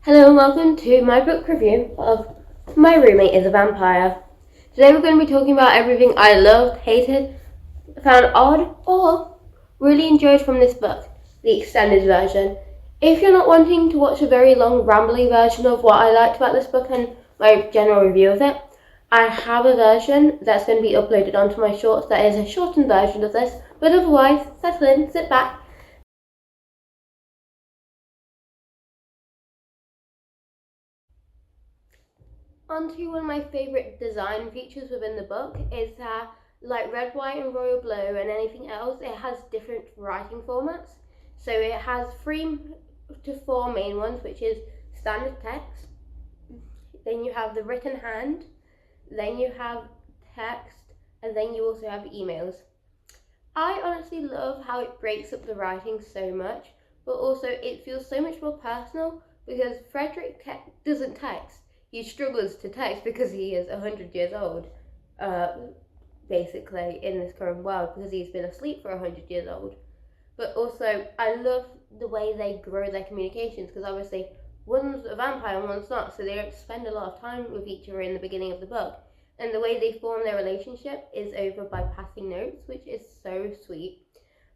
Hello and welcome to my book review of My Roommate is a Vampire. Today we're going to be talking about everything I loved, hated, found odd, or really enjoyed from this book, the extended version. If you're not wanting to watch a very long, rambly version of what I liked about this book and my general review of it, I have a version that's going to be uploaded onto my shorts that is a shortened version of this, but otherwise, settle in, sit back. Onto one of my favourite design features within the book is that, like red, white, and royal blue, and anything else, it has different writing formats. So it has 3 to 4 main ones, which is standard text, then you have the written hand, then you have text, and then you also have emails. I honestly love how it breaks up the writing so much, but also it feels so much more personal because Frederick doesn't text. He struggles to text because he is 100 years old, basically, in this current world because he's been asleep for 100 years old. But also, I love the way they grow their communications because obviously one's a vampire and one's not, so they don't spend a lot of time with each other in the beginning of the book. And the way they form their relationship is over by passing notes, which is so sweet.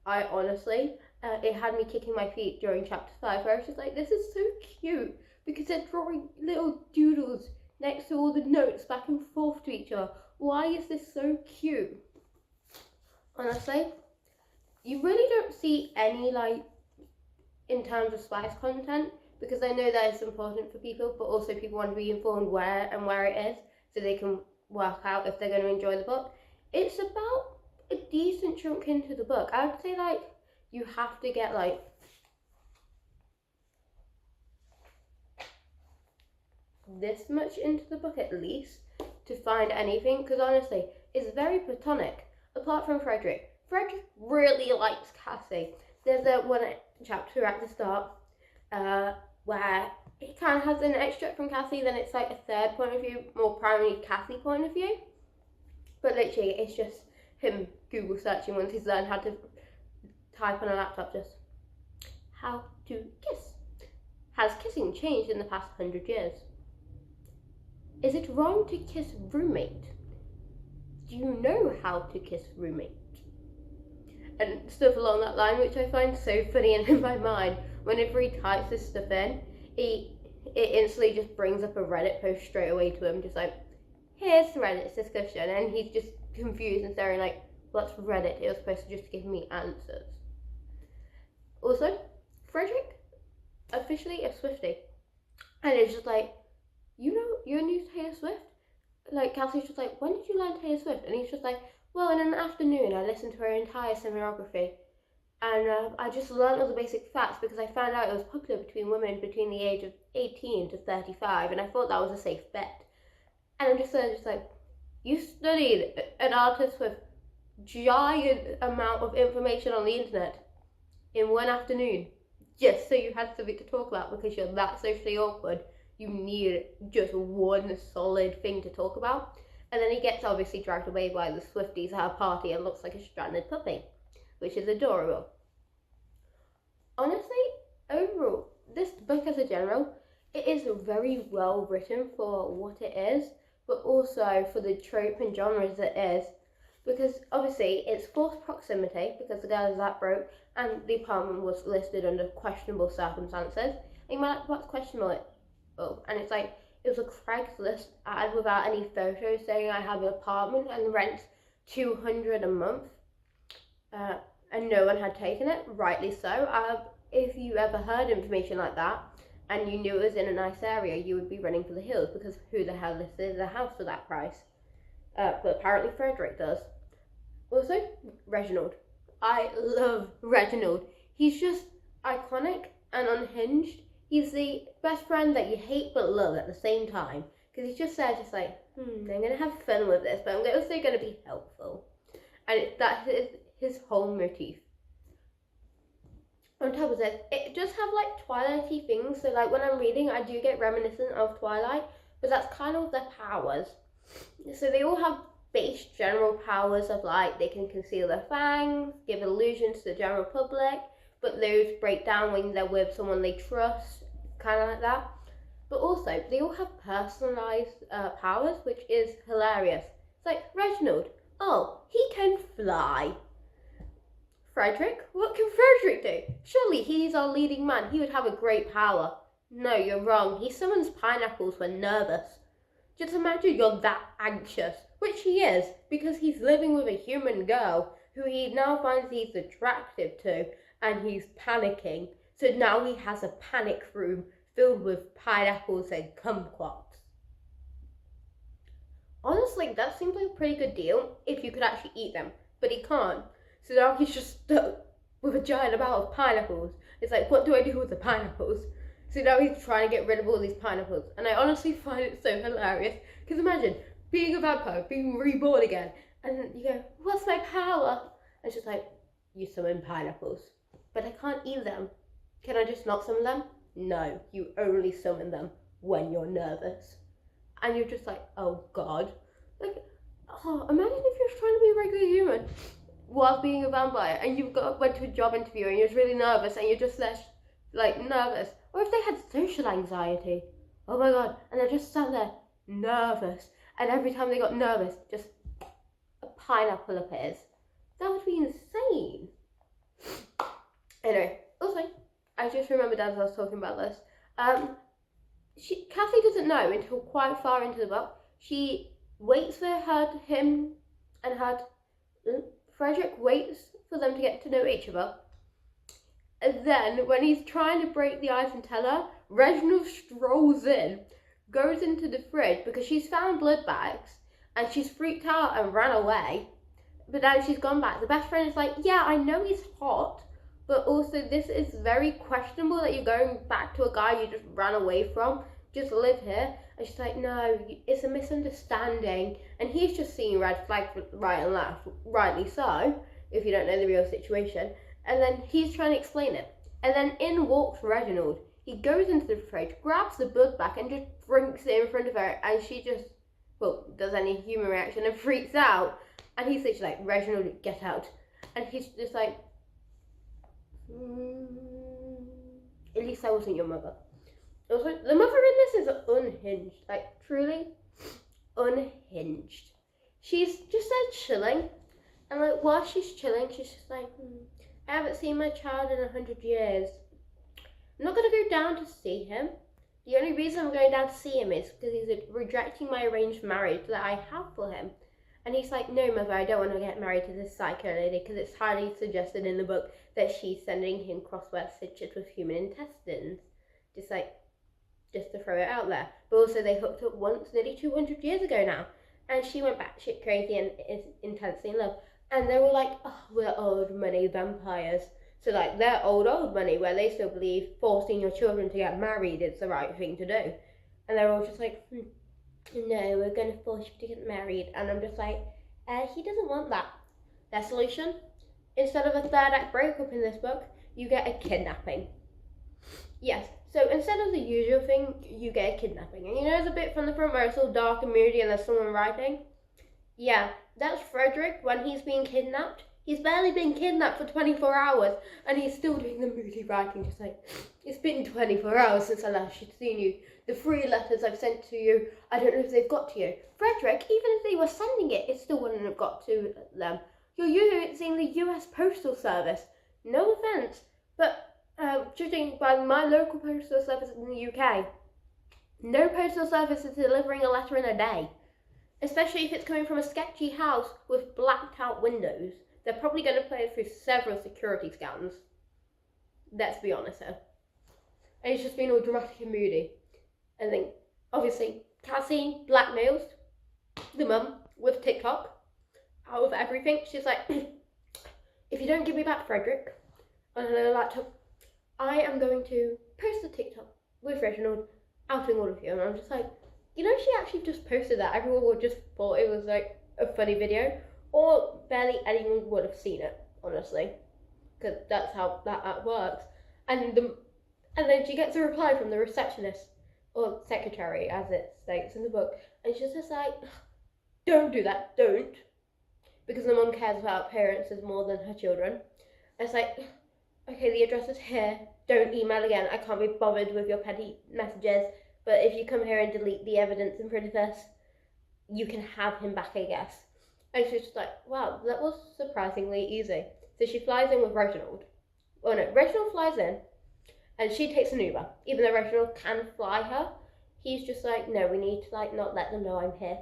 I honestly, it had me kicking my feet during chapter 5 where I was just like, this is so cute because they're drawing little doodles next to all the notes back and forth to each other. Why is this so cute? Honestly, you really don't see any, like, in terms of spice content, because I know that is important for people, but also people want to be informed where it is so they can work out if they're going to enjoy the book. It's about a decent chunk into the book. I would say, like, you have to get, like, this much into the book at least to find anything, because honestly, it's very platonic, apart from Frederick. Frederick really likes Cassie. There's one chapter at the start where he kind of has an extract from Cassie, then it's like a third point of view, more primarily Cassie point of view. But literally, it's just him Google searching once he's learned how to type on a laptop, just how to kiss. Has kissing changed in the past 100 years? Is it wrong to kiss roommate? Do you know how to kiss roommate? And stuff along that line, which I find so funny, and in my mind, whenever he types this stuff in, it instantly just brings up a Reddit post straight away to him, just like, here's Reddit's discussion, and he's just confused and staring like, what's Reddit? It was supposed to just give me answers. Also, Frederick, officially a Swiftie, and it's just like, you know, you're new to Taylor Swift? Like, Kelsey's just like, when did you learn Taylor Swift? And he's just like, well, in an afternoon I listened to her entire semiography, and I just learned all the basic facts because I found out it was popular between women between the age of 18 to 35, and I thought that was a safe bet. And I'm just like, you studied an artist with giant amount of information on the internet in one afternoon just so you had something to talk about because you're that socially awkward. You need just one solid thing to talk about. And then he gets obviously dragged away by the Swifties at a party and looks like a stranded puppy, which is adorable. Honestly, overall, this book as a general, it is very well written for what it is, but also for the trope and genres it is. Because obviously it's forced proximity because the girl is that broke and the apartment was listed under questionable circumstances. And you might like, what's questionable? Oh, and it's like, it was a Craigslist ad without any photos saying I have an apartment and rent $200 a month, and no one had taken it, rightly so. If you ever heard information like that and you knew it was in a nice area, you would be running for the hills because who the hell listed a house for that price? But apparently Frederick does. Also, Reginald. I love Reginald. He's just iconic and unhinged. He's the best friend that you hate but love at the same time. Because he's just there, just like, I'm going to have fun with this, but I'm also going to be helpful. And that is his whole motif. On top of this, it does have like Twilight-y things. So like when I'm reading, I do get reminiscent of Twilight, but that's kind of their powers. So they all have base general powers of like they can conceal their fangs, give illusions to the general public, but those break down when they're with someone they trust, kind of like that. But also, they all have personalised powers, which is hilarious. It's like, Reginald, oh, he can fly. Frederick? What can Frederick do? Surely he's our leading man. He would have a great power. No, you're wrong. He summons pineapples when nervous. Just imagine you're that anxious, which he is, because he's living with a human girl who he now finds he's attractive to, and he's panicking. So now he has a panic room filled with pineapples and kumquats. Honestly, that seems like a pretty good deal if you could actually eat them, but he can't. So now he's just stuck with a giant amount of pineapples. It's like, what do I do with the pineapples? So now he's trying to get rid of all these pineapples. And I honestly find it so hilarious. Because imagine being a vampire, being reborn again. And then you go, what's my power? And it's just like, you summon pineapples. But I can't eat them. Can I just not summon them? No, you only summon them when you're nervous. And you're just like, oh God. Like, oh, imagine if you're trying to be a regular human whilst being a vampire, and went to a job interview and you're really nervous and you're just less nervous. Or if they had social anxiety, oh my God, and they're just sat there nervous, and every time they got nervous, just a pineapple appears. That would be insane. Anyway, also, I just remembered as I was talking about this, Cassie doesn't know until quite far into the book. She waits for Frederick waits for them to get to know each other. And then, when he's trying to break the ice and tell her, Reginald strolls in, goes into the fridge because she's found blood bags and she's freaked out and ran away. But then she's gone back. The best friend is like, yeah, I know he's hot, but also this is very questionable that you're going back to a guy you just ran away from. Just live here. And she's like, no, it's a misunderstanding. And he's just seeing red flags right and left, rightly so, if you don't know the real situation. And then he's trying to explain it. And then in walks Reginald. He goes into the fridge, grabs the blood back and just drinks it in front of her. And she just, does any human reaction and freaks out. And he's literally like, Reginald, get out. And he's just like, at least I wasn't your mother. Also, the mother in this is unhinged, like truly unhinged. She's just there chilling, and like while she's chilling, she's just like, I haven't seen my child in 100 years. I'm not gonna go down to see him. The only reason I'm going down to see him is because he's rejecting my arranged marriage that I have for him. And he's like, no, mother, I don't want to get married to this psycho lady because it's highly suggested in the book that she's sending him crossword stitches with human intestines. Just to throw it out there. But also they hooked up once nearly 200 years ago now. And she went batshit crazy and is intensely in love. And they were like, oh, we're old money vampires. So like they're old money where they still believe forcing your children to get married is the right thing to do. And they're all just like, no, we're going to force you to get married. And I'm just like, he doesn't want that. Their solution? Instead of a third act breakup in this book, you get a kidnapping. Yes, so instead of the usual thing, you get a kidnapping. And you know there's a bit from the front where it's all dark and moody and there's someone writing? Yeah, that's Frederick when he's being kidnapped. He's barely been kidnapped for 24 hours and he's still doing the moody writing, just like, it's been 24 hours since I last seen you. The 3 letters I've sent to you, I don't know if they've got to you. Frederick, even if they were sending it, it still wouldn't have got to them. You're using the US Postal Service. No offence, but judging by my local postal service in the UK, no postal service is delivering a letter in a day. Especially if it's coming from a sketchy house with blacked out windows. They're probably going to play it through several security scans. Let's be honest here. And it's just been all dramatic and moody. And then, obviously, Cassie blackmails the mum with TikTok out of everything. She's like, if you don't give me back Frederick on her laptop, I am going to post a TikTok with Reginald outing all of you. And I'm just like, you know, she actually just posted that. Everyone would just thought it was like a funny video, or barely anyone would have seen it, honestly, because that's how that works. And then she gets a reply from the receptionist, or secretary, as it states in the book, and she's just like, don't do that, don't, because the mum cares about appearances more than her children. And it's like, okay, the address is here, don't email again, I can't be bothered with your petty messages, but if you come here and delete the evidence in front of us, you can have him back, I guess. And she's just like, wow, that was surprisingly easy. So she flies in with Reginald. Oh no, Reginald flies in and she takes an Uber. Even though Reginald can fly her, he's just like, no, we need to like not let them know I'm here.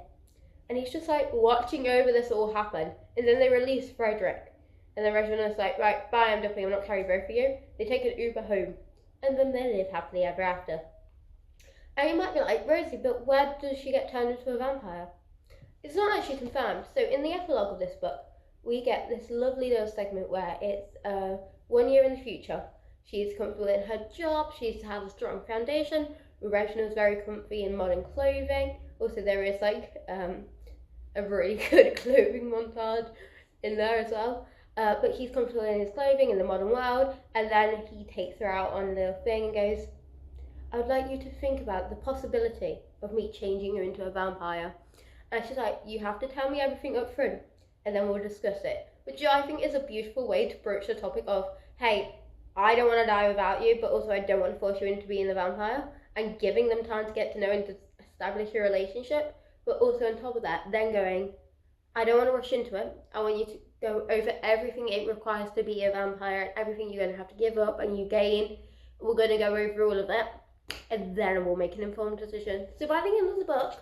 And he's just like watching over this all happen. And then they release Frederick. And then Reginald's like, right, bye, I'm dumping, I'm not carrying both of you. They take an Uber home. And then they live happily ever after. And you might be like, Rosie, but where does she get turned into a vampire? It's not actually confirmed. So in the epilogue of this book, we get this lovely little segment where it's 1 year in the future. She's comfortable in her job, she has a strong foundation. Reginald's very comfy in modern clothing. Also, there is like a really good clothing montage in there as well. But he's comfortable in his clothing in the modern world, and then he takes her out on a little thing and goes, I would like you to think about the possibility of me changing you into a vampire. And she's like, you have to tell me everything up front, and then we'll discuss it. Which I think is a beautiful way to broach the topic of, hey, I don't want to die without you, but also I don't want to force you into being a vampire, and giving them time to get to know and to establish a relationship. But also on top of that, then going, I don't want to rush into it. I want you to go over everything it requires to be a vampire and everything you're going to have to give up and you gain. We're going to go over all of it, and then we'll make an informed decision. So by the end of the book,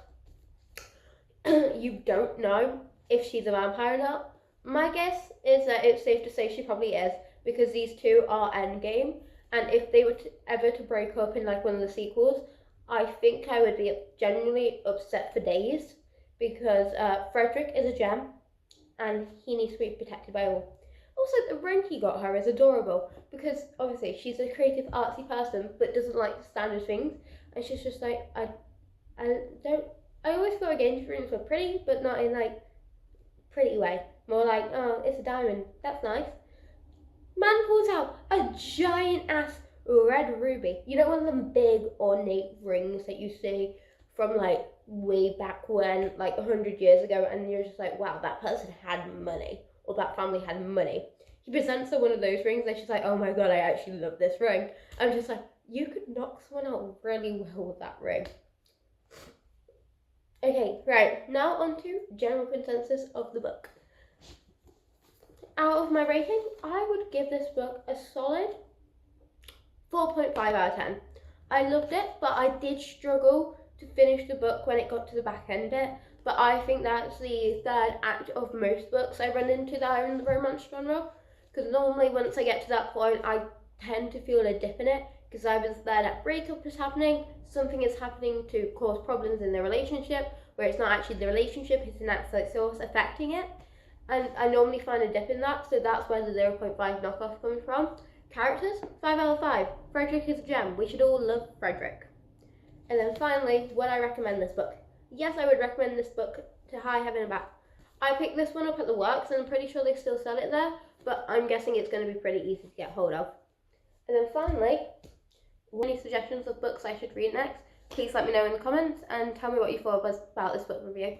you don't know if she's a vampire or not. My guess is that it's safe to say she probably is, because these two are endgame, and if they were ever to break up in like one of the sequels, I think I would be genuinely upset for days, because Frederick is a gem and he needs to be protected by all. Also, the ring he got her is adorable, because obviously she's a creative artsy person but doesn't like standard things, and she's just like, I always thought engagement rings were pretty, but not in like pretty way. More like, oh, it's a diamond, that's nice. Man pulls out a giant ass red ruby. You know, one of them big ornate rings that you see from like way back when, like 100 years ago, and you're just like, wow, that person had money, or that family had money. He presents her one of those rings and she's like, oh my god, I actually love this ring. I'm just like, you could knock someone out really well with that ring. Okay, right, now on to general consensus of the book. Out of my rating, I would give this book a solid 4.5 out of 10. I loved it, but I did struggle to finish the book when it got to the back end bit. But I think that's the third act of most books I run into that are in the romance genre. Because normally once I get to that point, I tend to feel a dip in it. Because either that breakup is happening, something is happening to cause problems in the relationship, where it's not actually the relationship, it's an outside source affecting it. And I normally find a dip in that, so that's where the 0.5 knockoff comes from. Characters, 5 out of 5. Frederick is a gem. We should all love Frederick. And then finally, would I recommend this book? Yes, I would recommend this book to High Heaven and Back. I picked this one up at the works, and I'm pretty sure they still sell it there, but I'm guessing it's going to be pretty easy to get hold of. And then finally, any suggestions of books I should read next, please let me know in the comments and tell me what you thought about this book review.